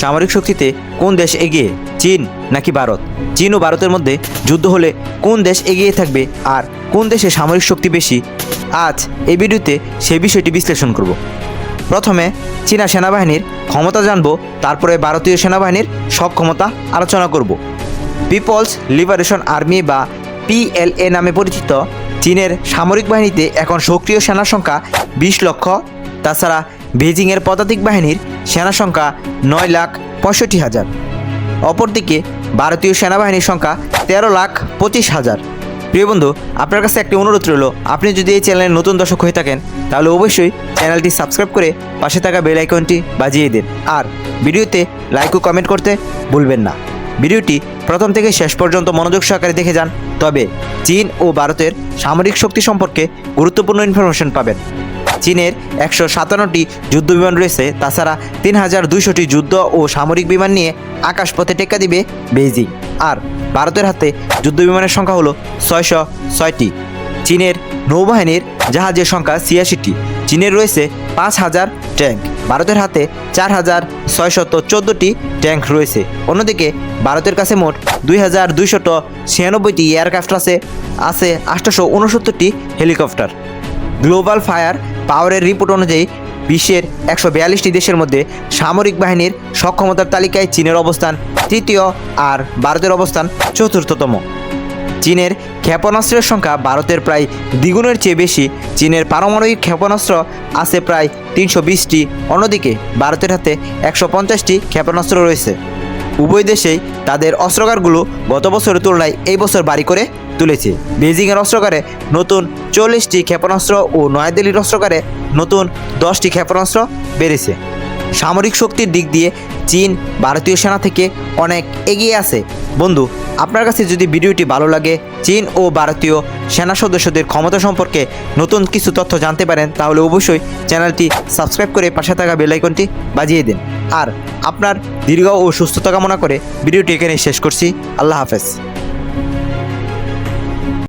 সামরিক শক্তিতে কোন দেশ এগিয়ে, চীন নাকি ভারত? চীন ও ভারতের মধ্যে যুদ্ধ হলে কোন দেশ এগিয়ে থাকবে আর কোন দেশে সামরিক শক্তি বেশি? আজ এই ভিডিওতে সেই বিষয়টি বিশ্লেষণ করব। প্রথমে চীনা সেনাবাহিনীর ক্ষমতা জানব, তারপরে ভারতীয় সেনাবাহিনীর সক্ষমতা আলোচনা করব। পিপলস লিবারেশন আর্মি বা PLA নামে পরিচিত চীনের সামরিক বাহিনীতে এখন সক্রিয় সেনার সংখ্যা 20 লক্ষ। তাছাড়া বেজিংয়ের পদাতিক বাহিনীর সেনা সংখ্যা 9,65,000। অপরদিকে ভারতীয় সেনাবাহিনীর সংখ্যা 13,25,000। প্রিয় বন্ধু, আপনার কাছে একটি অনুরোধ রইল, আপনি যদি এই চ্যানেলের নতুন দর্শক হয়ে থাকেন তাহলে অবশ্যই চ্যানেলটি সাবস্ক্রাইব করে পাশে থাকা বেল আইকনটি বাজিয়ে দিন, আর ভিডিওতে লাইক ও কমেন্ট করতে ভুলবেন না। ভিডিওটি প্রথম থেকে শেষ পর্যন্ত মনোযোগ সহকারে দেখে যান, তবে চীন ও ভারতের সামরিক শক্তি সম্পর্কে গুরুত্বপূর্ণ ইনফরমেশন পাবেন। চীনের 157টি যুদ্ধ বিমান রয়েছে, তাছাড়া 3,200টি যুদ্ধ ও সামরিক বিমান নিয়ে আকাশপথে টেক্কা দিবে বেইজিং। আর ভারতের হাতে যুদ্ধ বিমানের সংখ্যা হলো 606টি। চীনের নৌবাহিনীর জাহাজের সংখ্যা 86টি। চীনের রয়েছে 5,000 ট্যাঙ্ক, ভারতের হাতে 4,614টি ট্যাঙ্ক রয়েছে। অন্যদিকে ভারতের কাছে মোট 2,296টি এয়ারক্রাফট আছে 869টি হেলিকপ্টার। গ্লোবাল ফায়ার পাওয়ারের রিপোর্ট অনুযায়ী বিশ্বের 142টি দেশের মধ্যে সামরিক বাহিনীর সক্ষমতার তালিকায় চীনের অবস্থান তৃতীয় আর ভারতের অবস্থান চতুর্থতম। চীনের ক্ষেপণাস্ত্রের সংখ্যা ভারতের প্রায় দ্বিগুণের চেয়ে বেশি। চীনের পারমাণবিক ক্ষেপণাস্ত্র আছে প্রায় 320টি। অন্যদিকে ভারতের হাতে 150টি ক্ষেপণাস্ত্র রয়েছে। উভয় দেশেই তাদের অস্ত্রাগারগুলো গত বছরের তুলনায় এই বছর বাড়ি করে তুলেছে। বেজিংয়ের অস্ত্রাগারে নতুন 40টি ক্ষেপণাস্ত্র ও নয়াদিল্লির অস্ত্রাগারে নতুন 10টি ক্ষেপণাস্ত্র বেড়েছে। সামরিক শক্তির দিক দিয়ে চীন ভারতীয় সেনা থেকে অনেক এগিয়ে আছে। বন্ধু, আপনার কাছে যদি ভিডিওটি ভালো লাগে, চীন ও ভারতীয় সেনা সদস্যদের ক্ষমতা সম্পর্কে নতুন কিছু তথ্য জানতে পারেন, তাহলে অবশ্যই চ্যানেলটি সাবস্ক্রাইব করে পাশে থাকা বেল আইকনটি বাজিয়ে দিন। আর আপনার দীর্ঘ ও সুস্থতা কামনা করে ভিডিওটি এখানে শেষ করছি। আল্লাহ হাফেজ।